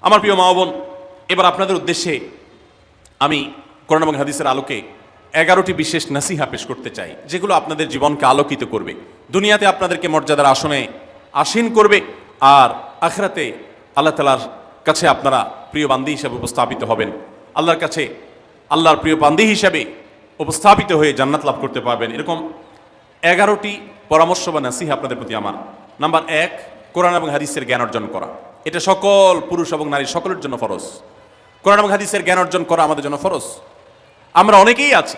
আমার প্রিয় মা বোন, এবার আপনাদের উদ্দেশ্যে আমি কোরআন এবং হাদিসের আলোকে 11টি বিশেষ নাসিহা পেশ করতে চাই, যেগুলো আপনাদের জীবনকে আলোকিত করবে, দুনিয়াতে আপনাদেরকে মর্যাদার আসনে আসীন করবে, আর আখিরাতে আল্লাহ তাআলার কাছে আপনারা প্রিয় বান্দী হিসেবে উপস্থাপিত হবেন। আল্লাহর কাছে আল্লাহর প্রিয় বান্দী হিসেবে উপস্থাপিত হয়ে জান্নাত লাভ করতে পারবেন। এরকম 11টি পরামর্শ বা নাসিহা আপনাদের প্রতি আমার। নাম্বার 1, কোরআন এবং হাদিসের জ্ঞান অর্জন করা। এটা সকল পুরুষ এবং নারী সকলের জন্য ফরজ। কোরআন এবং হাদিসের জ্ঞান অর্জন করা আমাদের জন্য ফরজ। আমরা অনেকেই আছি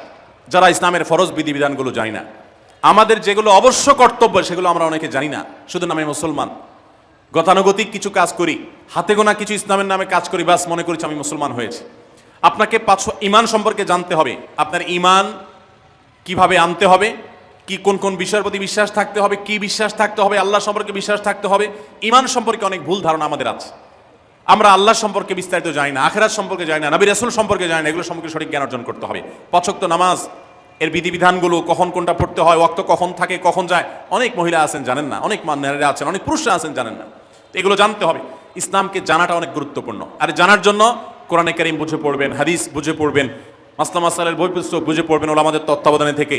যারা ইসলামের ফরজ বিধিবিধানগুলো জানি না। আমাদের যেগুলো অবশ্য কর্তব্য সেগুলো আমরা অনেকে জানি না, শুধু নামে মুসলমান। গতানুগতিক কিছু কাজ করি, হাতে গোনা কিছু ইসলামের নামে কাজ করি, বাস মনে করছি আমি মুসলমান হয়েছি। আপনাকে ঈমান সম্পর্কে জানতে হবে। আপনার ঈমান কিভাবে আনতে হবে, কি কোন কোন বিষয়ের প্রতি বিশ্বাস থাকতে হবে, কি বিশ্বাস থাকতে হবে, আল্লাহ সম্পর্কে বিশ্বাস থাকতে হবে। ঈমান সম্পর্কে অনেক ভুল ধারণা আমাদের আছে। আমরা আল্লাহ সম্পর্কে বিস্তারিত জানি না, আখিরাত সম্পর্কে জানি না, নবী রাসূল সম্পর্কে জানি না। এগুলো সম্পর্কে সঠিক জ্ঞান অর্জন করতে হবে। 5 ওয়াক্ত নামাজ এর বিধিবিধানগুলো, কখন কোনটা পড়তে হয়, ওয়াক্ত কখন থাকে কখন যায়, অনেক মহিলা আছেন জানেন না, অনেক নারীরা আছেন, অনেক পুরুষরা আছেন জানেন না। এগুলো জানতে হবে। ইসলামকে জানাটা অনেক গুরুত্বপূর্ণ। আর জানার জন্য কোরআনে কারীম বুঝে পড়বেন, হাদিস বুঝে পড়বেন, মাসলা মাসালের বই পুস্তক বুঝে পড়বেন ওলামাদের তত্ত্বাবধানে থেকে,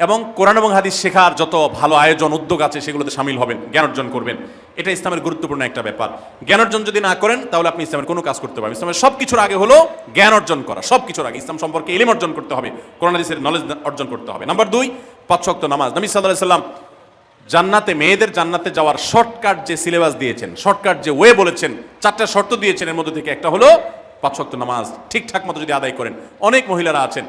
এবং কোরআন এবং হাদিস শেখার যত ভালো আয়োজন উদ্যোগ আছে সেগুলোতে শামিল হবেন, জ্ঞান অর্জন করবেন। এটা ইসলামের গুরুত্বপূর্ণ একটা ব্যাপার। জ্ঞান অর্জন যদি না করেন তাহলে আপনি ইসলামের কোনো কাজ করতে পারবেন। ইসলামের সব কিছুর আগে হলো জ্ঞান অর্জন করা। সব কিছুর আগে ইসলাম সম্পর্কে ইলম অর্জন করতে হবে, কোরআন হাদিসের নলেজ অর্জন করতে হবে। নাম্বার 2, 5 ওয়াক্ত নামাজ। নবী সাল্লাল্লাহু আলাইহি সাল্লাম জান্নাতে, মেয়েদের জান্নাতে যাওয়ার শর্টকাট যে সিলেবাস দিয়েছেন, শর্টকাট যে ওয়ে বলেছেন, 4টা শর্ত দিয়েছেন। এর মধ্যে থেকে একটা হলো 5 ওয়াক্ত নামাজ ঠিকঠাক মতো যদি আদায় করেন। অনেক মহিলারা আছেন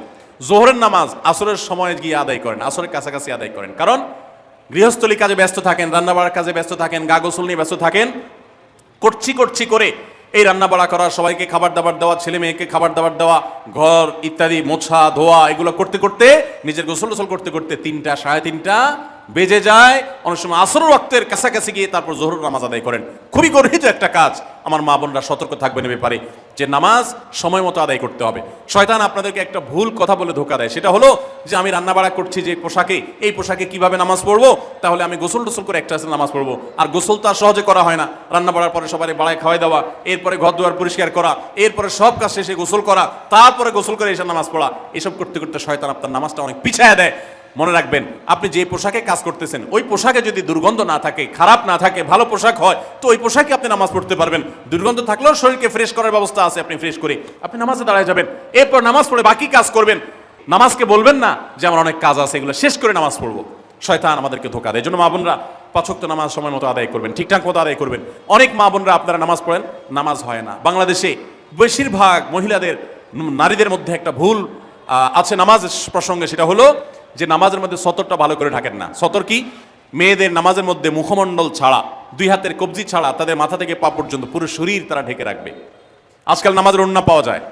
জোহরের নামাজ আসরের সময় গিয়ে আদায় করেন, আসরের কাছাকাছি আদায় করেন, কারণ গৃহস্থলী কাজে ব্যস্ত থাকেন, রান্নাবাড়ার কাজে ব্যস্ত থাকেন, গা গোসল নিয়ে ব্যস্ত থাকেন। করছি করে এই রান্নাবাড়া করা, সবাইকে খাবার দাবার দেওয়া, ছেলে মেয়েকে খাবার দাবার দেওয়া, ঘর ইত্যাদি মোছা ধোয়া, এগুলো করতে করতে, নিজের গোসল করতে করতে 3টা 3:30 বেজে যায়। অনেক সময় আসর ওয়াক্তের কাছাকাছি গিয়ে তারপর জোহরের নামাজ আদায় করেন। খুবই গর্হিত একটা কাজ। আমার মা বোনরা সতর্ক থাকবেন এ ব্যাপারে, যে নামাজ সময় মতো আদায় করতে হবে। শয়তান আপনাদেরকে একটা ভুল কথা বলে ধোঁকা দেয়, সেটা হলো যে আমি রান্নাবাড়া করছি যে পোশাকে, এই পোশাকে কিভাবে নামাজ পড়বো, তাহলে আমি গোসল টোসল করে একটা নামাজ পড়বো। আর গোসল তো আর সহজে করা হয় না। রান্নাবাড়ার পরে সবাই বাড়ায় খাওয়াই দেওয়া, এরপরে ঘর দুয়ার পরিষ্কার করা, এরপরে সব কাজ শেষে গোসল করা, তারপরে গোসল করে এসে নামাজ পড়া, এসব করতে করতে শয়তান আপনার নামাজটা অনেক পিছায় দেয়। মনে রাখবেন, আপনি যে পোশাকে কাজ করতেছেন ওই পোশাকে যদি দুর্গন্ধ না থাকে, খারাপ না থাকে, ভালো পোশাক হয়, তো ওই পোশাকে আপনি নামাজ পড়তে পারবেন। দুর্গন্ধ থাকলেও শরীরকে ফ্রেশ করার ব্যবস্থা আছে, আপনি ফ্রেশ করে আপনি নামাজে দাঁড়ায় যাবেন। এরপর নামাজ পড়ে বাকি কাজ করবেন। নামাজকে বলবেন না যে আমার অনেক কাজ আছে, এগুলো শেষ করে নামাজ পড়বো। শয়তান আমাদেরকে ধোঁকা দেয়। এই জন্য মা বোনরা 5 ওয়াক্ত নামাজ সময় মতো আদায় করবেন, ঠিকঠাক মতো আদায় করবেন। অনেক মা বোনরা আপনারা নামাজ পড়েন, নামাজ হয় না। বাংলাদেশে বেশিরভাগ মহিলাদের, নারীদের মধ্যে একটা ভুল আছে নামাজ প্রসঙ্গে, সেটা হলো যে নামাজের মধ্যে সতরটা ভালো করে ঢাকেন না। সতর কি? মেয়েদের নামাজের মধ্যে মুখমণ্ডল ছাড়া, 2 হাতের কবজি ছাড়া তাদের মাথা থেকে পা পর্যন্ত পুরো শরীর তারা ঢেকে রাখবে। আজকাল নামাজের ওড়না পাওয়া যায়,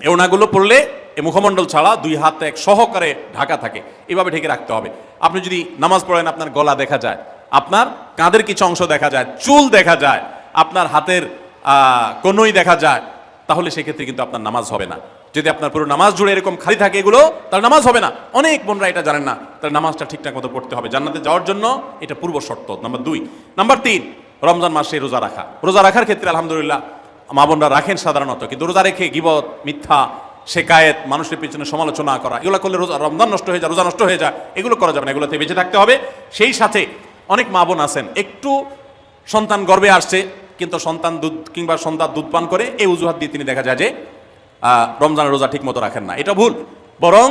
এই ওড়নাগুলো পড়লে এই মুখমণ্ডল ছাড়া 2 হাত এক সহকারে ঢাকা থাকে, এভাবে ঢেকে রাখতে হবে। আপনি যদি নামাজ পড়েন, আপনার গলা দেখা যায়, আপনার কাঁধের কিছু অংশ দেখা যায়, চুল দেখা যায়, আপনার হাতের কনুই দেখা যায়, তাহলে সেক্ষেত্রে কিন্তু আপনার নামাজ হবে না। যদি আপনার পুরো নামাজ জুড়ে এরকম খালি থাকে এগুলো, তাহলে নামাজ হবে না। অনেক বোনরা এটা জানেন না, তাহলে নামাজটা ঠিকঠাক মতো পড়তে হবে। জান্নাতে যাওয়ার জন্য এটা পূর্ব শর্ত। নাম্বার 2। নাম্বার 3, রমজান মাসে রোজা রাখা। রোজা রাখার ক্ষেত্রে আলহামদুলিল্লাহ মা বোনরা রাখেন সাধারণত, কিন্তু রোজা রেখে গীবত, মিথ্যা, শেকায়েত, মানুষের পিছনে সমালোচনা করা, এগুলো করলে রমজান নষ্ট হয়ে যায়, রোজা নষ্ট হয়ে যায়। এগুলো করা যাবে না, এগুলোতে বেঁচে থাকতে হবে। সেই সাথে অনেক মা বোন আছেন, একটু সন্তান গর্ভে আসছে, কিন্তু সন্তান দুধ কিংবা সন্তান দুধ পান করে, এই অজুহাত দিয়ে তিনি দেখা যায় যে রমজানের রোজা ঠিক মতো রাখেন না। এটা ভুল। বরং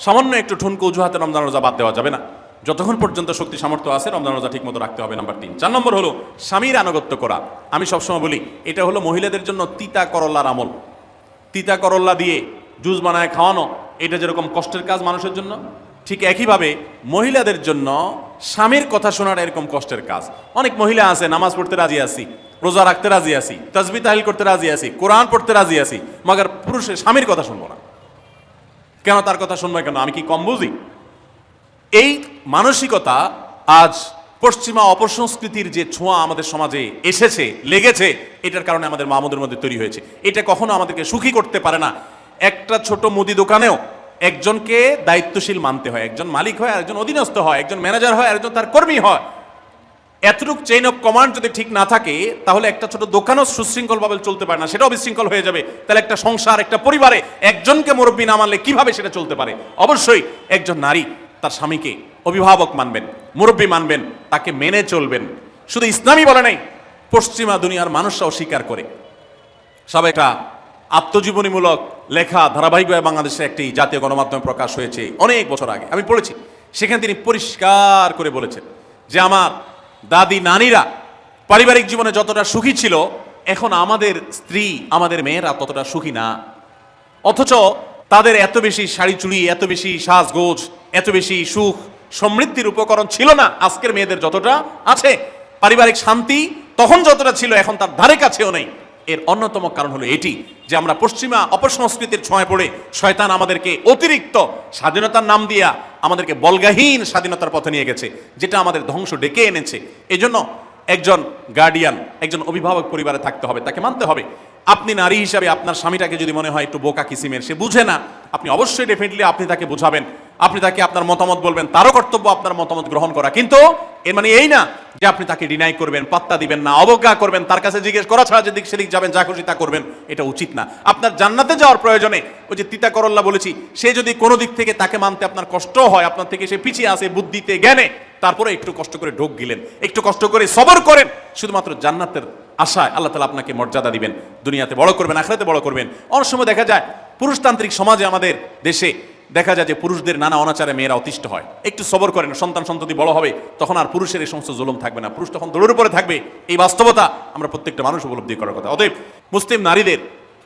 সামান্য একটু ঠুনকো অজুহাতে রমজান রোজা বাদ দেওয়া যাবে না। যতক্ষণ পর্যন্ত শক্তি সামর্থ্য আছে রমজান রোজা ঠিক মতো রাখতে হবে। নাম্বার 3। 4 নম্বর হলো স্বামীর আনুগত্য করা। আমি সবসময় বলি এটা হলো মহিলাদের জন্য তিতা করল্লার আমল। তিতা করল্লা দিয়ে জুস বানায় খাওয়ানো, এটা যেরকম কষ্টের কাজ মানুষের জন্য, ঠিক একইভাবে মহিলাদের জন্য স্বামীর কথা শোনাটা এরকম কষ্টের কাজ। অনেক মহিলা আছে নামাজ পড়তে রাজি আছি, রোজা রাখতে রাজি আছি, তাসবিহ তাহলিল করতে রাজি আছি, কোরআন পড়তে রাজি আছি, মগর পুরুষের স্বামীর কথা শুনবো না। কেন তার কথা শুনবো কেন? আমি কি কম বুঝি? এই মানসিকতা আজ পশ্চিমা অপসংস্কৃতির যে ছোঁয়া আমাদের সমাজে এসেছে, লেগেছে, এটার কারণে আমাদের মা বোনদের মধ্যে তৈরি হয়েছে। এটা কখনো আমাদেরকে সুখী করতে পারে না। একটা ছোট মুদি দোকানেও একজনকে দায়িত্বশীল মানতে হয়। একজন মালিক হয়, আরেকজন অধীনস্থ হয়, একজন ম্যানেজার হয়, আরেকজন তার কর্মী হয়। এতটুকু চেইন অফ কমান্ড যদি ঠিক না থাকে, তাহলে একটা ছোট দোকানও সুশৃঙ্খলভাবে চলতে পারে না, সেটাও বিশৃঙ্খল হয়ে যাবে। তাহলে একটা সংসার, একটা পরিবারে একজনকে মুরব্বী না মানলে কিভাবে সেটা চলতে পারে? অবশ্যই একজন নারী তার স্বামীকে অভিভাবক মানবেন, মুরব্বী মানবেন, তাকে মেনে চলবেন। শুধু ইসলামই বলে নাই, পশ্চিমা দুনিয়ার মানুষরাও স্বীকার করে। সব একটা আত্মজীবনীমূলক লেখা ধারাবাহিকভাবে বাংলাদেশে একটি জাতীয় গণমাধ্যমে প্রকাশ হয়েছে অনেক বছর আগে, আমি পড়েছি। সেখানে তিনি পরিষ্কার করে বলেছেন যে আমার দাদি নানীরা পারিবারিক জীবনে যতটা সুখী ছিল, এখন আমাদের স্ত্রী, আমাদের মেয়েরা ততটা সুখী না। অথচ তাদের এত বেশি শাড়ি চুড়ি, এত বেশি সাজগোজ, এত বেশি সুখ সমৃদ্ধির উপকরণ ছিল না আজকের মেয়েদের যতটা আছে। পারিবারিক শান্তি তখন যতটা ছিল এখন তার ধারে কাছেও নেই। এর অন্যতম কারণ হলো এটি যে আমরা পশ্চিমা অপসংস্কৃতির ছোঁয়ায় পড়ে শয়তান আমাদেরকে অতিরিক্ত স্বাধীনতার নাম দিয়া আমাদেরকে বলগাহীন স্বাধীনতার পথে নিয়ে গেছে, যেটা আমাদের ধ্বংস ডেকে এনেছে। এজন্য একজন গার্ডিয়ান, একজন অভিভাবক পরিবারে থাকতে হবে, তাকে মানতে হবে। আপনি নারী হিসাবে আপনার স্বামীটাকে যদি মনে হয় একটু বোকা কিসিমের, সে বুঝে না, আপনি অবশ্যই ডেফিনেটলি আপনি তাকে বোঝাবেন, আপনি তাকে আপনার মতামত বলবেন, তারও কর্তব্য আপনার মতামত গ্রহণ করা। কিন্তু এর মানে এই না যে আপনি তাকে ডিনাই করবেন, পাত্তা দিবেন না, অবজ্ঞা করবেন, তার কাছে জিজ্ঞেস করা ছাড়া যেদিক সেদিক যাবেন, যা খুশি তা করবেন, এটা উচিত না। আপনার জান্নাতে যাওয়ার প্রয়োজনে ওই যে তিতা করল্লা বলেছি, সে যদি কোনো দিক থেকে তাকে মানতে আপনার কষ্ট হয়, আপনার থেকে সে পিছিয়ে আসে বুদ্ধিতে জ্ঞানে, তারপরে একটু কষ্ট করে ঢোক গিলেন, একটু কষ্ট করে সবর করেন, শুধুমাত্র জান্নাতের আশায় আল্লাহ তাআলা আপনাকে মর্যাদা দিবেন, দুনিয়াতে বড় করবেন, আখিরাতে বড় করবেন। অনেক সময় দেখা যায় পুরুষতান্ত্রিক সমাজে আমাদের দেশে দেখা যায় যে পুরুষদের নানা অনাচারে মেয়েরা অতিষ্ঠ হয়। একটু সবর করেন, সন্তান সন্ততি বড় হবে, তখন আর পুরুষের এই সমস্ত জুলুম থাকবে না, পুরুষ তখন দৌড়ের উপরে থাকবে। এই বাস্তবতা আমরা প্রত্যেকটা মানুষ উপলব্ধি করার কথা। অতএব মুসলিম নারীদের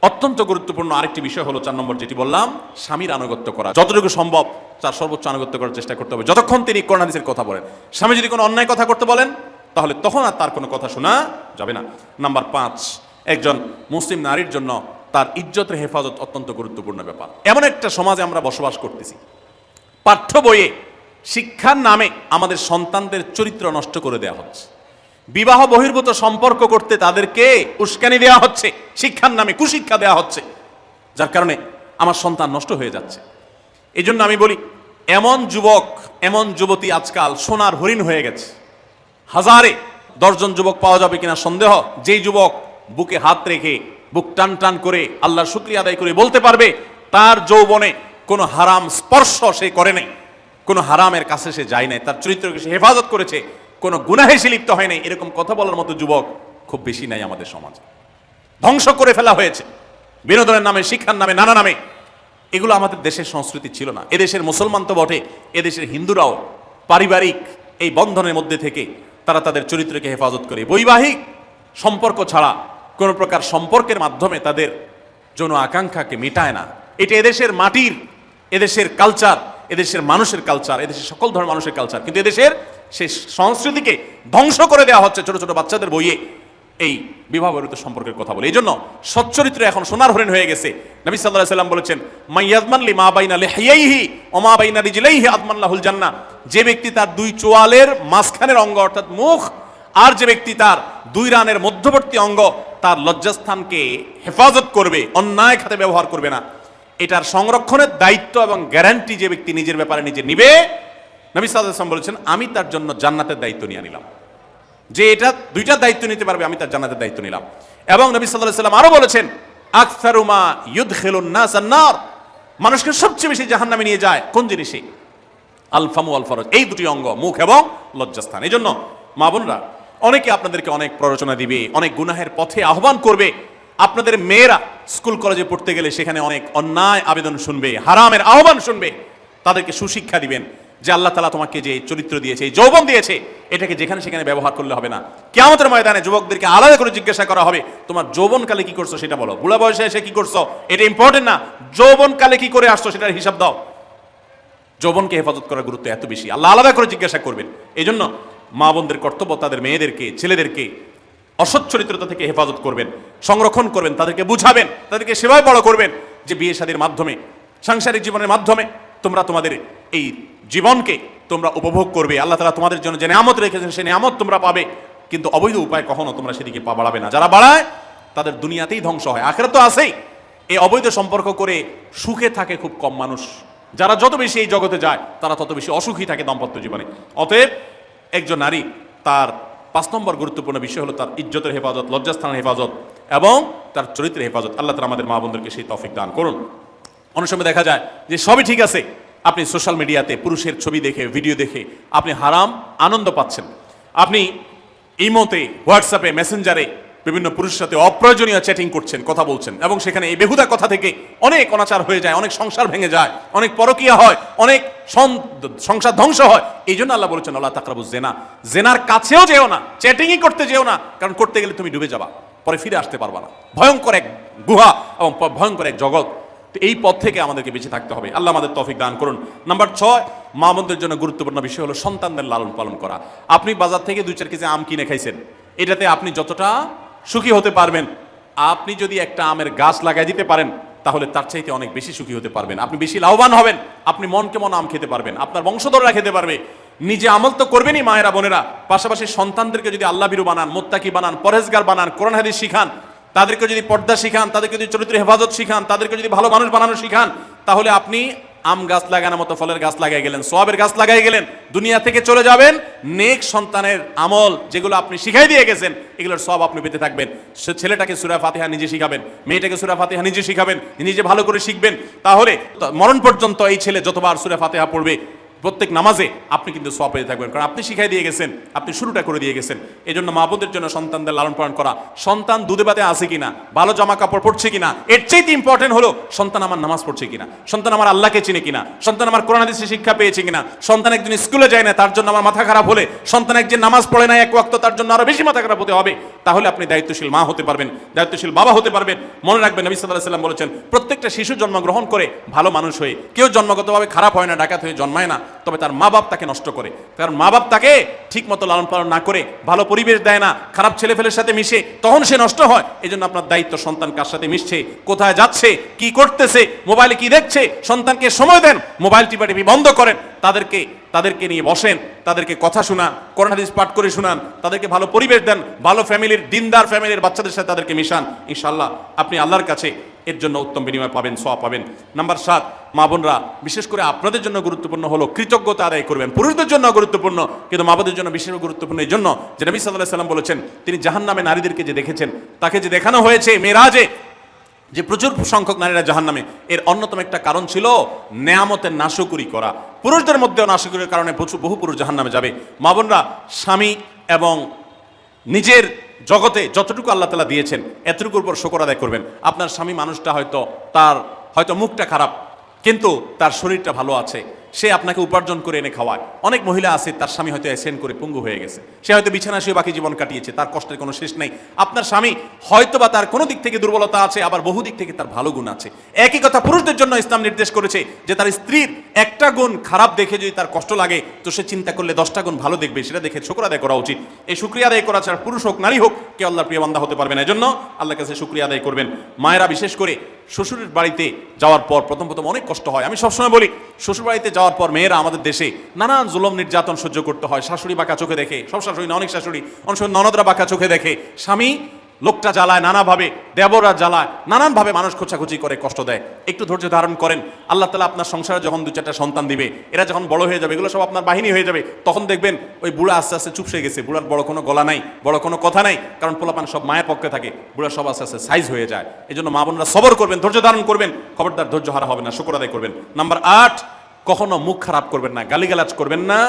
অত্যন্ত গুরুত্বপূর্ণ আরেকটি বিষয় হলো 4 নম্বর যেটি বললাম, স্বামীর আনুগত্য করা। যতটুকু সম্ভব তার সর্বোচ্চ আনুগত্য করার চেষ্টা করতে হবে, যতক্ষণ তিনি কোরআন হাদিসের কথা বলেন। স্বামী যদি কোনো অন্যায় কথা করতে বলেন, তাহলে তখন আর তার কোনো কথা শোনা যাবে না। নাম্বার 5, একজন মুসলিম নারীর জন্য তার ইজ্জতের হেফাজত অত্যন্ত গুরুত্বপূর্ণ ব্যাপার। এমন একটা সমাজে আমরা বসবাস করতেছি, পাঠ্য বইয়ে শিক্ষার নামে আমাদের সন্তানদের চরিত্র নষ্ট করে দেওয়া হচ্ছে, বিবাহ বহির্ভূত সম্পর্ক করতে তাদেরকে উস্কানি দেওয়া হচ্ছে, শিক্ষার নামে কুশিক্ষা দেওয়া হচ্ছে, যার কারণে আমার সন্তান নষ্ট হয়ে যাচ্ছে। এই জন্য আমি বলি, এমন যুবক, এমন যুবতী আজকাল সোনার হরিণ হয়ে গেছে। হাজারে 10 জন যুবক পাওয়া যাবে কিনা সন্দেহ, যেই যুবক বুকে হাত রেখে বুক টান টান করে আল্লাহর শুকরিয়া আদায় করে বলতে পারবে তার যৌবনে কোনো হারাম স্পর্শ সে করে নাই, কোনো হারামের কাছে সে যায় নাই, তার চরিত্রকে সে হেফাজত করেছে, কোনো গুনাহে সে লিপ্ত হয় নাই, এরকম কথা বলার মতো যুবক খুব বেশি নাই আমাদের সমাজে। ধ্বংস করে ফেলা হয়েছে বিনোদনের নামে, শিক্ষার নামে, নানা নামে। এগুলো আমাদের দেশের সংস্কৃতি ছিল না। এদেশের মুসলমান তো বটে, এদেশের হিন্দুরাও পারিবারিক এই বন্ধনের মধ্যে থেকে তারা তাদের চরিত্রকে হেফাজত করে, বৈবাহিক সম্পর্ক ছাড়া কোনো প্রকার সম্পর্কের মাধ্যমে তাদের যৌন আকাঙ্ক্ষাকে মেটায় না। এটা এদেশের মাটির, এদেশের কালচার, এদেশের মানুষের কালচার, এদেশের সকল ধরনের মানুষের কালচার, কিন্তু এদেশের সেই সংস্কৃতিকে ধ্বংস করে দেওয়া হচ্ছে ছোট ছোট বাচ্চাদের বইয়ে এই বিবাহ বহির্ভূত সম্পর্কের কথা বলে। এই জন্য সচ্চরিত্র এখন সোনার হরিণ হয়ে গেছে। নবী সাল্লাল্লাহু আলাইহি সাল্লাম বলেছেন, মাইয়াজমান লি মা বাইনা লিহিয়াইহি ওয়া মা বাইনা রিজলাইহি আদমান লাহুল জান্নাহ। যে ব্যক্তি তার 2 চোয়ালের মাঝখানের অঙ্গ অর্থাৎ মুখ, আর যে ব্যক্তি তার 2 রানের মধ্যবর্তী অঙ্গ, তার লজ্জাস্থানকে হেফাজত করবে, অন্যায় খাতে ব্যবহার করবে না, এটার সংরক্ষণের দায়িত্ব এবং গ্যারান্টি যে ব্যক্তি নিজের ব্যাপারে নিজে নিবে, নবী সাল্লাল্লাহু আলাইহি সাল্লাম বলেছেন, আমি তার জন্য জান্নাতের দায়িত্ব নিয়ে নিলাম। যে এটা 2টার দায়িত্ব নিতে পারবে, আমি তার জান্নাতের দায়িত্ব নিলাম। এবং নবী সাল্লাল্লাহু আলাইহি সাল্লাম আরো বলেছেন, আকসারু মা ইউদখিলুন নাস আন-নার, মানুষকে সবচেয়ে বেশি জাহান্নামে নিয়ে যায় কোন জিনিসে? আল ফামু আল ফরজ, এই 2টি অঙ্গ, মুখ এবং লজ্জাস্থান। এই জন্য মা বোনরা, অনেকে আপনাদেরকে অনেক প্ররোচনা দিবে, অনেক গুনাহের পথে আহ্বান করবে। আপনাদের মেয়েরা স্কুল কলেজে পড়তে গেলে সেখানে অনেক অন্যায় আবেদন শুনবে, হারামের আহ্বান শুনবে। তাদেরকে সুশিক্ষা দিবেন যে আল্লাহ তাআলা তোমাকে যে চরিত্র দিয়েছে, এই যৌবন দিয়েছে, এটাকে যেখানে সেখানে ব্যবহার করলে হবে না। কিয়ামতের ময়দানে যুবকদেরকে আলাদা করে জিজ্ঞাসা করা হবে, তোমার যৌবনকালে কি করছো সেটা বলো, বুড়া বয়সে এসে কি করছো এটা ইম্পর্টেন্ট না, যৌবনকালে কি করে আসছো সেটার হিসাব দাও। যৌবনকে হেফাজত করার গুরুত্ব এত বেশি, আল্লাহ আলাদা করে জিজ্ঞাসা করবেন। এই জন্য মা বোনদের কর্তব্য তাদের মেয়েদেরকে, ছেলেদেরকে অসৎ চরিত্রতা থেকে হেফাজত করবেন, সংরক্ষণ করবেন, তাদেরকে বুঝাবেন, তাদেরকে সেভাবে বড় করবেন যে বিয়ে শাদীর মাধ্যমে, সাংসারিক জীবনের মাধ্যমে তোমরা তোমাদের এই জীবনকে তোমরা উপভোগ করবে। আল্লাহ তাআলা তোমাদের জন্য যে নিয়ামত রেখেছেন সেই নিয়ামত তোমরা পাবে, কিন্তু অবৈধ উপায় কখনো তোমরা সেদিকে পা বাড়াবে না। যারা বাড়ায় তাদের দুনিয়াতেই ধ্বংস হয়, আখিরাত তো আছেই। এই অবৈধ সম্পর্ক করে সুখে থাকে খুব কম মানুষ। যারা যত বেশি এই জগতে যায় তারা তত বেশি অসুখী থাকে দাম্পত্য জীবনে। অতএব একজন নারী তার 5 নম্বর গুরুত্বপূর্ণ বিষয় হলো তার ইজ্জতের হেফাজত, লজ্জাস্থানের হেফাজত এবং তার চরিত্রের হেফাজত। আল্লাহ তাআলা আমাদের মা বোনদেরকে সেই তৌফিক দান করুন। অনেক সময় দেখা যায় যে সবই ঠিক আছে, আপনি সোশ্যাল মিডিয়াতে পুরুষের ছবি দেখে, ভিডিও দেখে আপনি হারাম আনন্দ পাচ্ছেন। আপনি ইমোতে, হোয়াটসঅ্যাপে, মেসেঞ্জারে বিভিন্ন পুরুষের সাথে অপ্রয়োজনীয় চ্যাটিং করছেন, কথা বলছেন, এবং সেখানে এই বেহুদা কথা থেকে অনেক অনাচার হয়ে যায়, অনেক সংসার ভেঙে যায়, অনেক পরকীয়া হয়, অনেক সংসার ধ্বংস হয়। এই জন্য আল্লাহ বলেছেন আল্লাহ তাকরাবু জেনা, জেনার কাছেও যেও না, চ্যাটিংই করতে যেও না, কারণ করতে গেলে তুমি ডুবে যাবা, পরে ফিরে আসতে পারবা না। ভয়ঙ্কর এক গুহা এবং ভয়ঙ্কর এক জগৎ। তো এই পথ থেকে আমাদেরকে বেঁচে থাকতে হবে। আল্লাহ আমাদের তৌফিক দান করুন। নাম্বার 6, মা বোনদের জন্য গুরুত্বপূর্ণ বিষয় হলো সন্তানদের লালন পালন করা। আপনি বাজার থেকে 2-4 কেজি আম কিনে খাইছেন, এটাতে আপনি যতটা সুখী হতে পারবেন, আপনি যদি একটা আমের গাছ লাগাই দিতে পারেন তাহলে তার চাইতে অনেক বেশি সুখী হতে পারবেন। আপনি বেশি লাভবান হবেন, আপনি মনকে মন আম খেতে পারবেন, আপনার বংশধররা খেতে পারবে। নিজে আমল তো করবেনই মায়েরা বোনেরা, পাশাপাশি সন্তানদেরকে যদি আল্লাহ ভীরু বানান, মুত্তাকি বানান, পরহেজগার বানান, কোরআন হাদিস শিখান, তাদেরকে যদি পর্দা শিখান, তাদেরকে যদি চরিত্রের হেফাজত শিখান, তাদেরকে যদি ভালো মানুষ বানানো শিখান, তাহলে আপনি আম গাছ লাগানোর মতো ফলের গাছ লাগাই গেলেন, সওয়াবের গাছ লাগাই গেলেন। দুনিয়া থেকে চলে যাবেন, নেক সন্তানের আমল যেগুলো আপনি শিখাই দিয়ে গেছেন এগুলোর সওয়াব আপনি পেতে থাকবেন। সে ছেলেটাকে সূরা ফাতিহা নিজে শিখাবেন, মেয়েটাকে সূরা ফাতিহা নিজে শিখাবেন, নিজে ভালো করে শিখবেন, তাহলে মরণ পর্যন্ত এই ছেলে যতবার সূরা ফাতিহা পড়বে প্রত্যেক নামাজে আপনি কিন্তু সওয়াব পেতে থাকবেন, কারণ আপনি শিখাই দিয়ে গেছেন, আপনি শুরুটা করে দিয়ে গেছেন। এই জন্য মা বোনদের জন্য সন্তানদের লালন পালন করা, সন্তান দুধে ভাতে আছে কিনা, ভালো জামা কাপড় পরছে কিনা, এর চাইতে ইম্পর্টেন্ট হলো সন্তান আমার নামাজ পড়ছে কিনা, সন্তান আমার আল্লাহকে চিনে কিনা, সন্তান আমার কোরআন হাদিসের শিক্ষা পেয়েছে কিনা। সন্তান একজন স্কুলে যায় না, তার জন্য আমার মাথা খারাপ হলে, সন্তান একজন নামাজ পড়ে না এক ওয়াক্ত, তার জন্য আরো বেশি মাথা খারাপ হতে হবে। তাহলে আপনি দায়িত্বশীল মা হতে পারবেন, দায়িত্বশীল বাবা হতে পারবেন। মনে রাখবেন নবী সাল্লাল্লাহু আলাইহি ওয়াসাল্লাম বলেছেন, প্রত্যেকটা শিশু জন্মগ্রহণ করে ভালো মানুষ হয়ে, কেউ জন্মগতভাবে খারাপ হয় না, ডাকাত হয়ে জন্মায় না, তবে তার মা বাপ তাকে নষ্ট করে। কারণ মা বাপ তাকে ঠিক মতো লালন পালন না করে, ভালো পরিবেশ দেয় না, খারাপ ছেলেফেলের সাথে মিশে, তখন সে নষ্ট হয়। এই জন্য আপনার দায়িত্ব সন্তান কার সাথে মিশছে, কোথায় যাচ্ছে, কি করতেছে, মোবাইলে কি দেখছে, সন্তানকে সময় দেন, মোবাইল টিপি বন্ধ করেন, তাদেরকে নিয়ে বসেন, তাদেরকে কথা শোনান, কোরআন হাদিস পাঠ করে শোনান, তাদেরকে ভালো পরিবেশ দেন, ভালো ফ্যামিলির, দিনদার ফ্যামিলির বাচ্চাদের সাথে তাদেরকে মিশান। ইনশাআল্লাহ আপনি আল্লাহর কাছে এর জন্য উত্তম বিনিময় পাবেন, সওয়াব পাবেন। নাম্বার 7, মা বোনরা বিশেষ করে আপনাদের জন্য গুরুত্বপূর্ণ হলো কৃতজ্ঞতা আদায় করবেন। পুরুষদের জন্য গুরুত্বপূর্ণ, কিন্তু মা বোনদের জন্য বিশেষ গুরুত্বপূর্ণ এই জন্য যে নবী সাল্লাল্লাহু আলাইহি ওয়াসাল্লাম বলেছেন, তিনি জাহান্নামে নারীদেরকে যে দেখেছেন, তাকে যে দেখানো হয়েছে মেরাজে, যে প্রচুর সংখ্যক নারীরা জাহান্নামে, এর অন্যতম একটা কারণ ছিল নেয়ামতের নাশকরি করা। পুরুষদের মধ্যেও নাশকরির কারণে বহু পুরুষ জাহান্নামে যাবে। মা বোনরা স্বামী এবং নিজের জগতে যতটুকু আল্লাহ তাআলা দিয়েছেন এতটুকুর উপর শুকর আদায় করবেন। আপনার স্বামী মানুষটা হয়তো মুখটা খারাপ, কিন্তু তার শরীরটা ভালো আছে, সে আপনাকে উপার্জন করে এনে খাওয়ায়। অনেক মহিলা আছে তার স্বামী হয়তো অ্যাক্সিডেন্ট করে পঙ্গু হয়ে গেছে, সে হয়তো বিছানা শুয়ে বাকি জীবন কাটিয়েছে, তার কষ্টের কোনো শেষ নেই। আপনার স্বামী হয়তো বা তার কোনো দিক থেকে দুর্বলতা আছে, আবার বহু দিক থেকে তার ভালো গুণ আছে। একই কথা পুরুষদের জন্য ইসলাম নির্দেশ করেছে যে তার স্ত্রীর একটা গুণ খারাপ দেখে যদি তার কষ্ট লাগে, তো সে চিন্তা করলে 10টা গুণ ভালো দেখবে, সেটা দেখে শুকর আদায় করা উচিত। এই শুকরিয়া আদায় করা ছাড়া পুরুষ হোক নারী হোক কেউ আল্লাহর প্রিয় বান্দা হতে পারবে না। এজন্য আল্লাহর কাছে শুকরিয়া আদায় করবেন। মায়েরা বিশেষ করে শ্বশুরের বাড়িতে যাওয়ার পর প্রথম অনেক কষ্ট হয়। আমি সবসময় বলি, শ্বশুর বাড়িতে যাওয়ার পর মেয়েরা আমাদের দেশে নানান জুলুম নির্যাতন সহ্য করতে হয়। শাশুড়ি বাঁকা চোখে দেখে, সব শাশুড়ি না, অনেক শাশুড়ি, অনেক সময় ননদরা বাঁকা চোখে দেখে, স্বামী লোকটা জ্বালায় নানাভাবে, দেবরা জ্বালায় নানানভাবে, মানুষ খোঁচাখুচি করে, কষ্ট দেয়। একটু ধৈর্য ধারণ করেন, আল্লাহ তাআলা আপনার সংসারে যখন 2-4টা সন্তান দিবে, এরা যখন বড় হয়ে যাবে, এগুলো সব আপনার বাহিনী হয়ে যাবে, তখন দেখবেন ওই বুড়া আস্তে আস্তে চুপসে গেছে, বুড়ার বড় কোনো গলা নাই, বড় কোনো কথা নাই, কারণ পোলাপান সব মায়ের পক্ষে থাকে, বুড়া সব আস্তে আস্তে সাইজ হয়ে যায়। এই জন্য মা বোনরা সবর করবেন, ধৈর্য ধারণ করবেন, খবরদার ধৈর্য হারা হবে না, শুকর আদায় করবেন। নাম্বার 8, কখনো মুখ খারাপ করবেন না, গালিগালাজ করবেন না,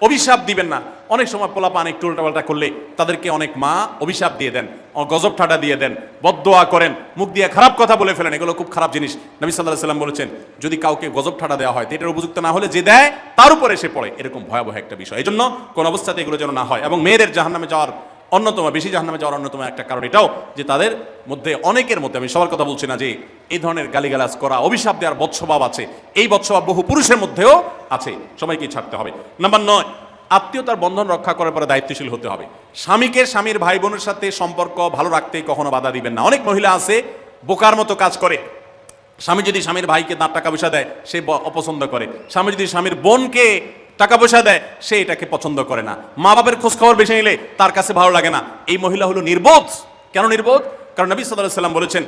অভিশাপ দিবেন না। অনেক সময় পোলাপান একটু উল্টাপাল্টা করলে তাদেরকে অনেক মা অভিশাপ দিয়ে দেন, গজব ঠাডা দিয়ে দেন, বদদোয়া করেন, মুখ দিয়ে খারাপ কথা বলে ফেলেন। এগুলো খুব খারাপ জিনিস। নবী সাল্লাল্লাহু আলাইহি ওয়াসাল্লাম বলেছেন, যদি কাউকে গজব ঠাডা দেওয়া হয়, এটার উপযুক্ত না হলে যে দেয় তার উপরে এসে পড়ে, এরকম ভয়াবহ একটা বিষয়। এই জন্য কোন অবস্থাতে এগুলো যেন না হয়। এবং মেয়েদের জাহান্নামে যাওয়ার অন্যতম একটা কারণ এটাও যে তাদের মধ্যে, অনেকের মধ্যে, আমি সবার কথা বলছি না, যে এই ধরনের গালিগালাজ করা, অভিশাপ দেওয়ার বৎসভাব আছে। এই বৎসভাব বহু পুরুষের মধ্যেও আছে, সবাইকে ছাড়তে হবে। নাম্বার 9, আত্মীয়তার বন্ধন রক্ষা করার পরে দায়িত্বশীল হতে হবে। স্বামীকে স্বামীর ভাই বোনের সাথে সম্পর্ক ভালো রাখতে কখনো বাধা দিবেন না। অনেক মহিলা আছে বোকার মতো কাজ করে। স্বামী যদি স্বামীর ভাইকে তার টাকা পয়সা দেয়, সে অপছন্দ করে। স্বামী যদি স্বামীর বোনকে টাকা পয়সা দেয়, সে এটাকে পছন্দ করে না। মা বাবার খোঁজ খবর বেশি নিলে তার কাছে ভালো লাগে না। এই মহিলা হলো নির্বোধ। কেন নির্বোধ? কারণ নবী সাল্লাল্লাহু আলাইহি ওয়াসাল্লাম বলেছেন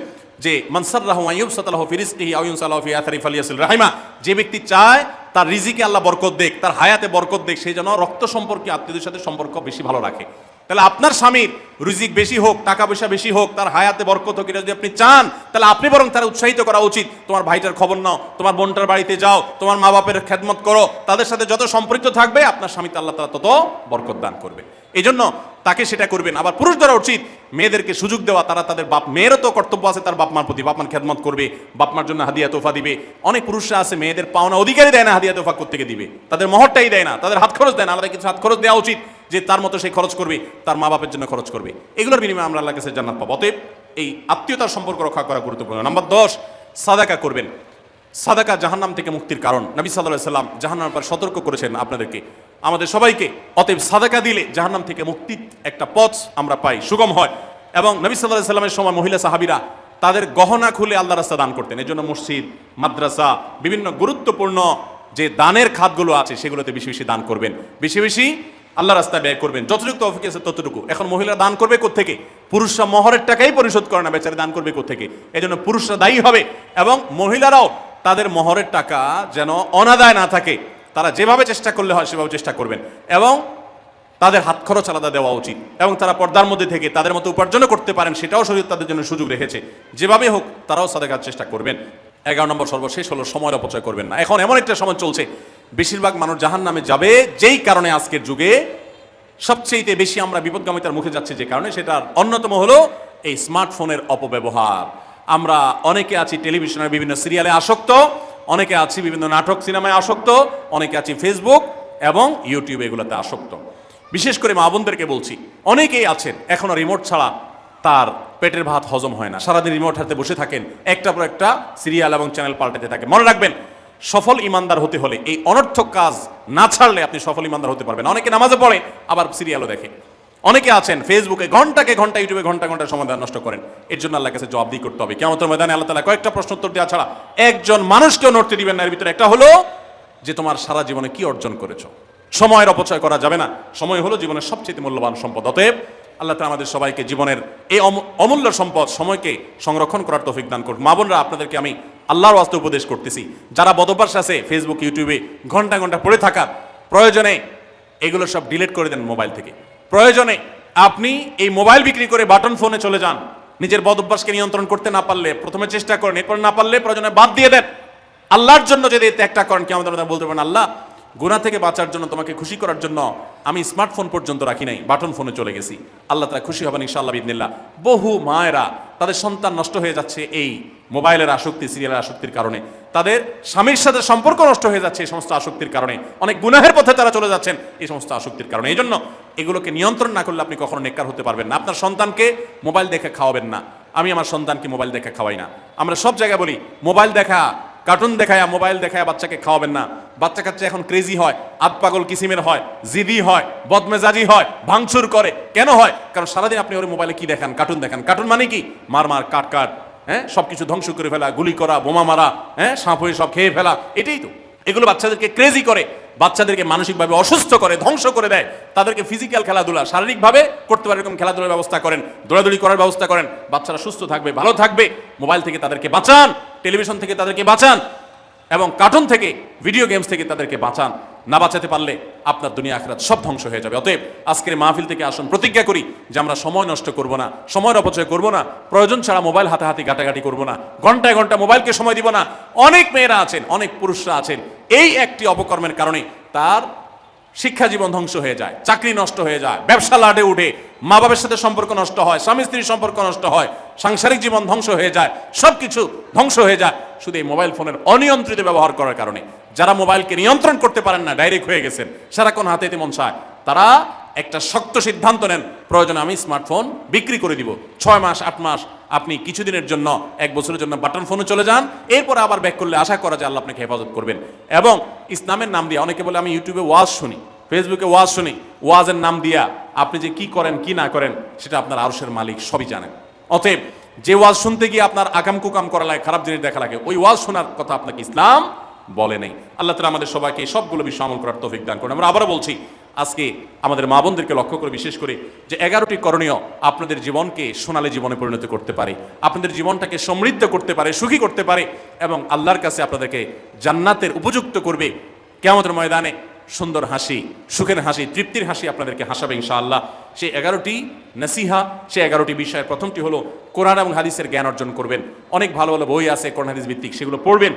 যে মান সাররাহু আন ইউবসাতালাহু ফি রিজকিহি আও ইউনসালাহু ফি আথারি ফালিয়াসিল রাহিমা, যে ব্যক্তি চায় তার রিজিকে আল্লাহ বরকত দেখ, তার হায়াতে বরকত দেখ, সেই জন্য রক্ত সম্পর্কে আত্মীয়দের সাথে সম্পর্ক বেশি ভালো রাখে। তাহলে আপনার স্বামীর রিজিক বেশি হোক, টাকা পয়সা বেশি হোক, তার হায়াতে বরকত হোক, এটা যদি আপনি চান, তাহলে আপনি বরং তারা উৎসাহিত করা উচিত। তোমার ভাইটার খবর নাও, তোমার বোনটার বাড়িতে যাও, তোমার মা বাপের খেদমত করো, তাদের সাথে যত সম্পৃক্ত থাকবে আপনার স্বামীতে আল্লাহ তাআলা তত বরকত দান করবে। এই জন্য তাকে সেটা করবেন। আবার পুরুষ দ্বারা উচিত মেয়েদেরকে সুযোগ দেওয়া, তারা তাদের বাপ, মেয়েরও তো কর্তব্য আছে তার বাপ মার প্রতি, বাপ মার খেদমত করবে, বাপ মার জন্য হাদিয়া তোফা দিবে। অনেক পুরুষরা আছে মেয়েদের পাওনা অধিকারই দেয় না, হাদিয়া তোফা কোত্থেকে দিবে, তাদের মহরটাই দেয় না, তাদের হাত খরচ দেয় না। আলাদা কিছু হাত খরচ দেওয়া উচিত, যে তার মতো সে খরচ করবে, তার মা বাপের জন্য খরচ করবে। এগুলোর বিনিময়ে আমরা আল্লাহর কাছে জান্নাত পাবো। অতএব এই আত্মীয়তার সম্পর্ক রক্ষা করা গুরুত্বপূর্ণ। নাম্বার 10, সাদাকা করবেন। সাদাকা জাহান্নাম থেকে মুক্তির কারণ। নবী সাল্লাল্লাহু আলাইহি সাল্লাম জাহান্নামের পর সতর্ক করেছেন আপনাদেরকে, আমাদের সবাইকে। অতএব সাদাকা দিলে জাহান্নাম থেকে মুক্তির একটা পথ আমরা পাই, সুগম হয়। এবং নবী সাল্লাল্লাহু আলাইহি সাল্লামের সময় মহিলা সাহাবীরা তাদের গহনা খুলে আল্লাহর রাস্তায় দান করতেন। এই জন্য মসজিদ, মাদ্রাসা, বিভিন্ন গুরুত্বপূর্ণ যে দানের খাতগুলো আছে সেগুলোতে বেশি বেশি দান করবেন, বেশি বেশি আল্লাহ রাস্তায় ব্যয় করবেন, যতটুকু তৌফিক আছে ততটুকু। এখন মহিলা দান করবে কোত্থেকে? পুরুষরা মহরের টাকাই পরিশোধ করে না, বেচারে দান করবে কোত্থেকে? এই জন্য পুরুষরা দায়ী হবে, এবং মহিলারাও তাদের মহরের টাকা যেন অনাদায় না থাকে, তারা যেভাবে চেষ্টা করলে হয় সেভাবে চেষ্টা করবেন, এবং তাদের হাত খরচ আলাদা দেওয়া উচিত, এবং তারা পর্দার মধ্যে থেকে তাদের মতো উপার্জনও করতে পারেন, সেটাও শরীয়ত তাদের জন্য সুযোগ রেখেছে। যেভাবে হোক তারাও সাদাকার চেষ্টা করবেন। 11 নম্বর সর্বশেষ হলো সময়ের অপচয় করবেন না। এখন এমন একটা সময় চলছে, বেশিরভাগ মানুষ জাহান্নামে যাবে যেই কারণে আজকের যুগে সবচেয়ে বেশি আমরা বিপদগামিতার মুখে যাচ্ছি, যে কারণে সেটার অন্যতম হলো এই স্মার্টফোনের অপব্যবহার। আমরা অনেকে আছি টেলিভিশনের বিভিন্ন সিরিয়ালে আসক্ত, অনেকে আছি বিভিন্ন নাটক সিনেমায় আসক্ত, অনেকে আছি ফেসবুক এবং ইউটিউব এগুলোতে আসক্ত। বিশেষ করে মা বোনদেরকে বলছি, অনেকেই আছেন এখনো রিমোট ছাড়া তার পেটের ভাত হজম হয় না, সারাদিন রিমোট হাতে বসে থাকেন, একটা পর একটা সিরিয়াল এবং চ্যানেল পাল্টাতে থাকেন। মনে রাখবেন, সফল ইমানদার হতে হলে এই অনর্থক কাজ না ছাড়লে আপনি সফল ইমানদার হতে পারবেন। অনেকে নামাজে পড়ে আবার সিরিয়ালও দেখে, অনেকে আছেন ফেসবুকে ঘন্টাকে ঘন্টা, ইউটিউবে ঘন্টা ঘন্টা সময় নষ্ট করেন। এর জন্য আল্লাহর কাছে জবাবদিহি করতে হবে। কিয়ামতের ময়দানে আল্লাহ তাআলা কয়েকটা প্রশ্ন উত্তর দেওয়া ছাড়া একজন মানুষকেও নড়তে দিবেন না। এর ভিতরে একটা হলো যে তোমার সারা জীবনে কি অর্জন করেছো। সময়ের অপচয় করা যাবে না। সময় হলো জীবনের সবচেয়ে মূল্যবান সম্পদ। অতএব আল্লাহ তাআলা আমাদের সবাইকে জীবনের এই অমূল্য সম্পদ সময়কে সংরক্ষণ করার তৌফিক দান করুন। মা বোনরা, আপনাদেরকে আমি আল্লাহর ওয়াস্তে উপদেশ করতেছি, যারা বদভ্যাস আছে ফেসবুক ইউটিউবে ঘন্টা ঘন্টা পড়ে থাকার, প্রয়োজনে এগুলো সব ডিলিট করে দেন মোবাইল থেকে। প্রয়োজনে আপনি এই মোবাইল বিক্রি করে বাটন ফোনে চলে যান। নিজের বদভ্যাসকে নিয়ন্ত্রণ করতে না পারলে প্রথমে চেষ্টা করেন, এরপর না পারলে প্রয়োজনে বাদ দিয়ে দেন। আল্লাহর জন্য যদি ত্যাগটা করেন, কিয়ামতের ময়দানে বলতে পারেন, আল্লাহ গুনাহ থেকে বাঁচার জন্য, তোমাকে খুশি করার জন্য আমি স্মার্টফোন পর্যন্ত রাখি নাই, বাটন ফোনে চলে গেছি। আল্লাহ তাআলা খুশি হবেন ইনশাআল্লাহ বিইذنিল্লাহ। বহু মায়েরা তাদের সন্তান নষ্ট হয়ে যাচ্ছে এই মোবাইলের আসক্তি, সিরিয়ালের আসক্তির কারণে। তাদের স্বামীর সাথে সম্পর্ক নষ্ট হয়ে যাচ্ছে এই সমস্ত আসক্তির কারণে। অনেক গুনাহের পথে তারা চলে যাচ্ছেন এই সমস্ত আসক্তির কারণে। এই জন্য এগুলোকে নিয়ন্ত্রণ না করলে আপনি কখনো নেককার হতে পারবেন না। আপনার সন্তানকে মোবাইল দেখে খাওয়াবেন না। আমি আমার সন্তানকে মোবাইল দেখে খাওয়াই না। আমরা সব জায়গায় বলি মোবাইল দেখা, কার্টুন দেখায়, মোবাইল দেখায় বাচ্চাকে খাওয়াবেন না। বাচ্চা কাচ্চা এখন ক্রেজি হয়, আতপাগল কিসিমের হয়, জিদি হয়, বদমেজাজি হয়, ভাঙচুর করে। কেন হয়? কারণ সারাদিন আপনি ওর মোবাইলে কি দেখান? কার্টুন দেখান। কার্টুন মানে কি? মার মার, কাট কাট, হ্যাঁ, সবকিছু ধ্বংস করে ফেলা, গুলি করা, বোমা মারা, হ্যাঁ, সাপ হয়ে সব খেয়ে ফেলা, এটাই তো। এগুলো বাচ্চাদেরকে ক্রেজি করে, বাচ্চাদেরকে মানসিকভাবে অসুস্থ করে, ধ্বংস করে দেয়। তাদেরকে ফিজিক্যাল খেলাধুলা, শারীরিকভাবে করতে পারে এরকম খেলাধুলার ব্যবস্থা করেন, দৌড়াদৌড়ি করার ব্যবস্থা করেন। বাচ্চারা সুস্থ থাকবে, ভালো থাকবে। মোবাইল থেকে তাদেরকে বাঁচান, টেলিভিশন থেকে তাদেরকে বাঁচান, এবং কার্টুন থেকে, ভিডিও গেমস থেকে তাদেরকে বাঁচান। না বাঁচাতে পারলে আপনার দুনিয়া আখিরাত সব ধ্বংস হয়ে যাবে। অতএব আজকের মাহফিল থেকে আসুন প্রতিজ্ঞা করি যে আমরা সময় নষ্ট করব না, সময়ের অপচয় করব না, প্রয়োজন ছাড়া মোবাইল হাতাহাতি ঘাটাঘাটি করব না, ঘন্টায় ঘন্টা মোবাইলকে সময় দিব না। অনেক মেয়েরা আছেন, অনেক পুরুষরা আছেন, এই একটি অপকর্মের কারণে তার শিক্ষা জীবন ধ্বংস হয়ে যায়, চাকরি নষ্ট হয়ে যায়, ব্যবসা লাডে উঠে, মা বাবার সাথে সম্পর্ক নষ্ট হয়, স্বামী স্ত্রীর সম্পর্ক নষ্ট হয়, সাংসারিক জীবন ধ্বংস হয়ে যায়, সবকিছু ধ্বংস হয়ে যায় শুধু এই মোবাইল ফোনের অনিয়ন্ত্রিত ব্যবহার করার কারণে। যারা মোবাইলকে নিয়ন্ত্রণ করতে পারেন না, ডাইরেক্ট হয়ে গেছেন, সারাক্ষণ হাতে মন চায়, তারা একটা শক্ত সিদ্ধান্ত নেন, প্রয়োজনে আমি স্মার্টফোন বিক্রি করে দিব। 6 মাস 8 মাস আপনি কিছুদিনের জন্য, 1 বছরের জন্য বাটন ফোনে চলে যান, এরপর আবার ব্যাক করলে আশা করা যায় আল্লাহ আপনাকে হেফাজত করবেন। এবং ইসলামের নাম দিয়ে, অনেকে বলে আমি ইউটিউবে ওয়াজ শুনি, ফেসবুকে ওয়াজ শুনি, ওয়াজের নাম দিয়া আপনি যে কি করেন কি না করেন সেটা আপনার আরশের মালিক সবই জানেন। অতএব যে ওয়াজ শুনতে গিয়ে আপনার আকাম কুকাম করা লাগে, খারাপ জিনিস দেখা লাগে, ওই ওয়াজ শোনার কথা আপনাকে ইসলাম বলে নেই। আল্লাহ তাআলা আমাদের সবাইকে সবগুলো বিষয় আমল করার তৌফিক দান করুন। আমরা আবারও বলছি, আজকে আমাদের মা বোনদেরকে লক্ষ্য করে বিশেষ করে যে 11টি করণীয় আপনাদের জীবনকে সোনালী জীবনে পরিণত করতে পারে, আপনাদের জীবনটাকে সমৃদ্ধ করতে পারে, সুখী করতে পারে, এবং আল্লাহর কাছে আপনাদেরকে জান্নাতের উপযুক্ত করবে। কিয়ামতের ময়দানে সুন্দর হাসি, সুখের হাসি, তৃপ্তির হাসি আপনাদেরকে হাসাবে ইনশাআল্লাহ। সেই 11টি নসিহা, সেই 11টি বিষয়ের প্রথমটি হলো কোরআন এবং হাদিসের জ্ঞান অর্জন করবেন। অনেক ভালো ভালো বই আছে কোরআন হাদিস ভিত্তিক, সেগুলো পড়বেন।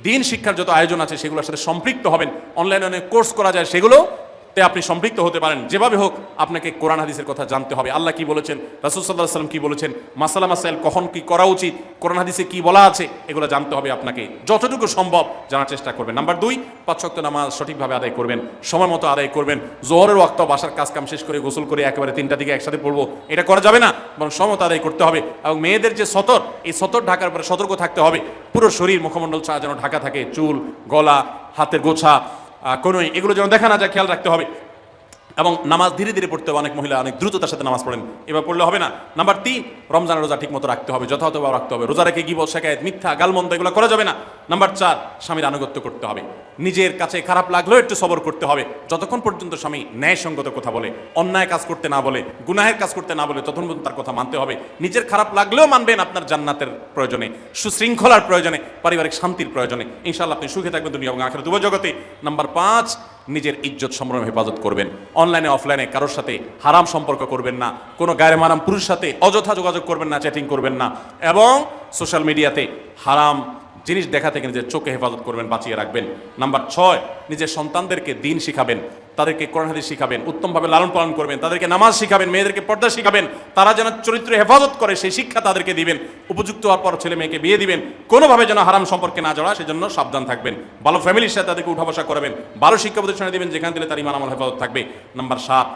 দিন শিক্ষার যত আয়োজন আছে সেগুলোর সাথে সম্পৃক্ত হবেন। অনলাইনে অনেক কোর্স করা যায়, সেগুলো আপনি সম্পৃক্ত হতে পারেন। যেভাবে হোক আপনাকে কোরআন হাদিসের কথা জানতে হবে। আল্লাহ কি বলেছেন, রাসূল সাল্লাল্লাহু আলাইহি ওয়াসাল্লাম কি বলেছেন, মাসালা মাসাইল কখন কি করা উচিত, কোরআন হাদিসে কি বলা আছে, এগুলো জানতে হবে আপনাকে। যতটুকু সম্ভব জানার চেষ্টা করবেন। নাম্বার 2, 5 ওয়াক্ত নামাজ সঠিকভাবে আদায় করবেন, সময় মতো আদায় করবেন। জোহরের ওয়াক্ত বাসার কাজ কাম শেষ করে গোসল করে একেবারে 3টা দিকে একসাথে পড়বো, এটা করা যাবে না, বরং সময় মতো আদায় করতে হবে। এবং মেয়েদের যে সতর, এই সতর ঢাকার পরে সতর্ক থাকতে হবে। পুরো শরীর মুখমণ্ডল ছাড়া যেন ঢাকা থাকে, চুল, গলা, হাতের গোছা, কোনোই এগুলো যেন দেখা না যায়, খেয়াল রাখতে হবে। এবং নামাজ ধীরে ধীরে পড়তে হবে। অনেক মহিলা অনেক দ্রুততার সাথে নামাজ পড়েন, এবার পড়লে হবে না। নাম্বার 3, রমজানের রোজা ঠিক মতো রাখতে হবে, যথাযথভাবে রাখতে হবে। রোজা রেখে গিবত, শিকায়েত, মিথ্যা, গালমন্দ এগুলো করা যাবে না। নাম্বার 4, স্বামীর আনুগত্য করতে হবে। নিজের কাছে খারাপ লাগলেও একটু সবর করতে হবে। যতক্ষণ পর্যন্ত স্বামী ন্যায়সঙ্গত কথা বলে, অন্যায় কাজ করতে না বলে, গুনাহের কাজ করতে না বলে, ততক্ষণ পর্যন্ত তার কথা মানতে হবে। নিজের খারাপ লাগলেও মানবেন, আপনার জান্নাতের প্রয়োজনে, সুশৃঙ্খলার প্রয়োজনে, পারিবারিক শান্তির প্রয়োজনে। ইনশাআল্লাহ আপনি সুখে থাকবেন দুনিয়া এবং আখিরাত উভয় জগতে। নাম্বার 5, নিজের ইজ্জত সম্ভ্রম হেফাজত করবেন। অনলাইনে অফলাইনে কারোর সাথে হারাম সম্পর্ক করবেন না, কোনো গায়রে মারাম পুরুষের সাথে অযথা যোগাযোগ করবেন না, চ্যাটিং করবেন না, এবং সোশ্যাল মিডিয়াতে হারাম জিনিস দেখা থেকে নিজের চোখে হেফাজত করবেন, বাঁচিয়ে রাখবেন। নাম্বার 6, নিজের সন্তানদেরকে দিন শিখাবেন, তাদেরকে কোরআন হাদিস শিখাবেন, উত্তমভাবে লালন পালন করবেন, তাদেরকে নামাজ শিখাবেন, মেয়েদেরকে পর্দা শিখাবেন, তারা যেন চরিত্র হেফাজত করে সেই শিক্ষা তাদেরকে দিবেন। উপযুক্ত হওয়ার পর ছেলে মেয়েকে বিয়ে দিবেন, কোনোভাবে যেন হারাম সম্পর্কে না জড়ায় সেজন্য সাবধান থাকবেন। ভালো ফ্যামিলির সাথে তাদেরকে উঠা বসা করাবেন, ভালো শিক্ষা প্রতিষ্ঠানে দিবেন যেখান থেকে তার ঈমান আমল হেফাজত থাকবে। নাম্বার 7,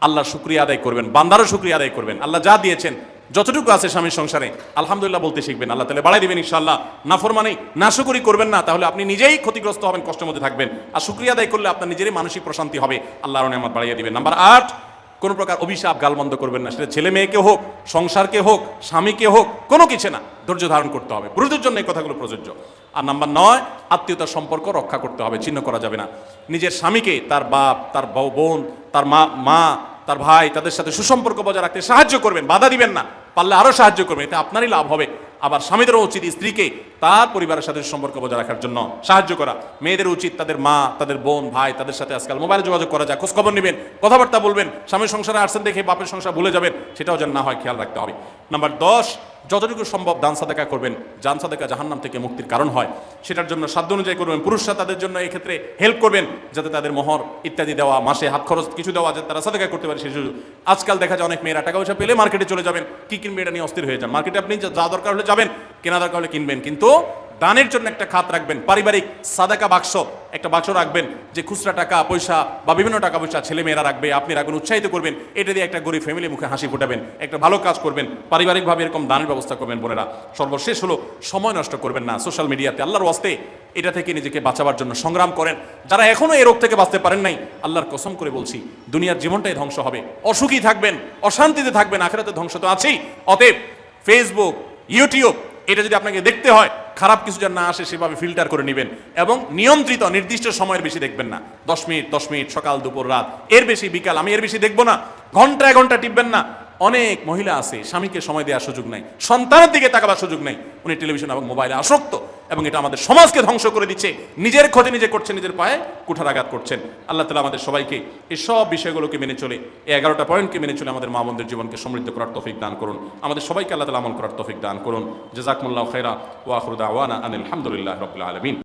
আল্লাহর শুকরিয়া আদায় করবেন, বান্দারও শুকরিয়া আদায় করবেন। আল্লাহ যা দিয়েছেন, যতটুকু আছে স্বামীর সংসারে, আলহামদুলিল্লাহ বলতে শিখবেন, আল্লাহ তাআলা বাড়াই দিবেন ইনশাআল্লাহ। নাফরমানি, নাশুকরি করবেন না, তাহলে আপনি নিজেই ক্ষতিগ্রস্ত হবেন, কষ্টের মধ্যে থাকবেন। আর শুকরিয়া আদায় করলে আপনার নিজেরই মানসিক প্রশান্তি হবে, আল্লাহর নেয়ামত বাড়িয়ে দিবেন। নাম্বার 8, কোনো প্রকার অভিশাপ গালমন্দ করবেন না, সেটা ছেলে মেয়েকে হোক, সংসারকে হোক, স্বামীকে হোক, কোনো কিছু না, ধৈর্য ধারণ করতে হবে। পুরুষদের জন্য এই কথাগুলো প্রযোজ্য। আর নাম্বার 9, আত্মীয়তার সম্পর্ক রক্ষা করতে হবে, ছিন্ন করা যাবে না। নিজের স্বামীকে তার বাপ, তার বোন, তার মা, তার ভাই, তাদের সাথে সুসম্পর্ক বজায় রাখতে সাহায্য করবেন, বাধা দিবেন না, পারলে আরও সাহায্য করবেন, এতে আপনারই লাভ হবে। আবার স্বামীদেরও উচিত স্ত্রীকে তার পরিবারের সাথে সম্পর্ক বজায় রাখার জন্য সাহায্য করা। মেয়েদের উচিত তাদের মা, তাদের বোন, ভাই, তাদের সাথে আজকাল মোবাইলে যোগাযোগ করা যায়, খোঁজ খবর নেবেন, কথাবার্তা বলবেন। স্বামীর সংসারে আসছেন দেখে বাপের সংসার ভুলে যাবেন, সেটাও যেন না হয়, খেয়াল রাখতে হবে। নাম্বার 10, যতটুকু সম্ভব দান সাদাকা করবেন। দান সাদাকা জাহান্নাম থেকে মুক্তির কারণ হয়, সেটার জন্য সাধ্য অনুযায়ী করবেন। পুরুষরা তাদের জন্য এই ক্ষেত্রে হেল্প করবেন, যাতে তাদের মোহর ইত্যাদি দেওয়া, মাসে হাত খরচ কিছু দেওয়া, যাতে তারা সাদাকা করতে পারে সেই সুযোগ। আজকাল দেখা যায় অনেক মেয়েরা টাকা পয়সা পেলে মার্কেটে চলে যাবেন, কি কিনবে এটা নিয়ে অস্থির হয়ে যান। মার্কেটে আপনি যা দরকার হলে যাবেন, কেনা দরকার হলে কিনবেন, কিন্তু দানের জন্য একটা খাত রাখবেন। পারিবারিক সাদাকা বাক্স, একটা বাক্স রাখবেন, যে খুচরা টাকা পয়সা বা বিভিন্ন টাকা পয়সা ছেলে মেয়েরা রাখবে, আপনি রাখবেন, উৎসাহিত করবেন। এটা দিয়ে একটা গরিব ফ্যামিলি মুখে হাসি ফোটাবেন, একটা ভালো কাজ করবেন, পারিবারিকভাবে এরকম দানের ব্যবস্থা করবেন। বোনেরা, সর্বশেষ হলো সময় নষ্ট করবেন না সোশ্যাল মিডিয়াতে। আল্লাহর ওয়াস্তে এটা থেকে নিজেকে বাঁচাবার জন্য সংগ্রাম করেন। যারা এখনো এই রোগ থেকে বাঁচতে পারেন নাই, আল্লাহর কসম করে বলছি, দুনিয়ার জীবনটাই ধ্বংস হবে, অসুখী থাকবেন, অশান্তিতে থাকবেন, আখিরাতে ধ্বংস তো আছেই। অতএব ফেসবুক, ইউটিউব, এটা যদি আপনাকে দেখতে হয়, খারাপ কিছু যেন না আসে সেভাবে ফিল্টার করে নেবেন, এবং নিয়ন্ত্রিত নির্দিষ্ট সময়ের বেশি দেখবেন না। 10 মিনিট, 10 মিনিট, সকাল, দুপুর, রাত, এর বেশি বিকাল, আমি এর বেশি দেখবো না। ঘন্টায় ঘন্টা টিপবেন না। অনেক মহিলা আছে স্বামীকে সময় দেওয়ার সুযোগ নাই, সন্তানের দিকে তাকাবার সুযোগ নাই, উনি টেলিভিশন এবং মোবাইলে আসক্ত, এবং এটা আমাদের সমাজকে ধ্বংস করে দিচ্ছে। নিজের ক্ষতি নিজে করছেন, নিজের পায়ে কুঠারাঘাত করছেন। আল্লাহ তাআলা আমাদের সবাইকে এই সব বিষয়গুলোকে মেনে চলে, এই 11টা পয়েন্টকে মেনে চলে আমাদের মা বোনদের জীবনকে সমৃদ্ধ করার তৌফিক দান করুন। আমাদের সবাইকে আল্লাহ তাআলা আমল করার তৌফিক দান করুন। জাযাকুমুল্লাহু খায়রা ওয়া আখিরু দাওয়ানা আনিল হামদুলিল্লাহি রাব্বিল আলামিন।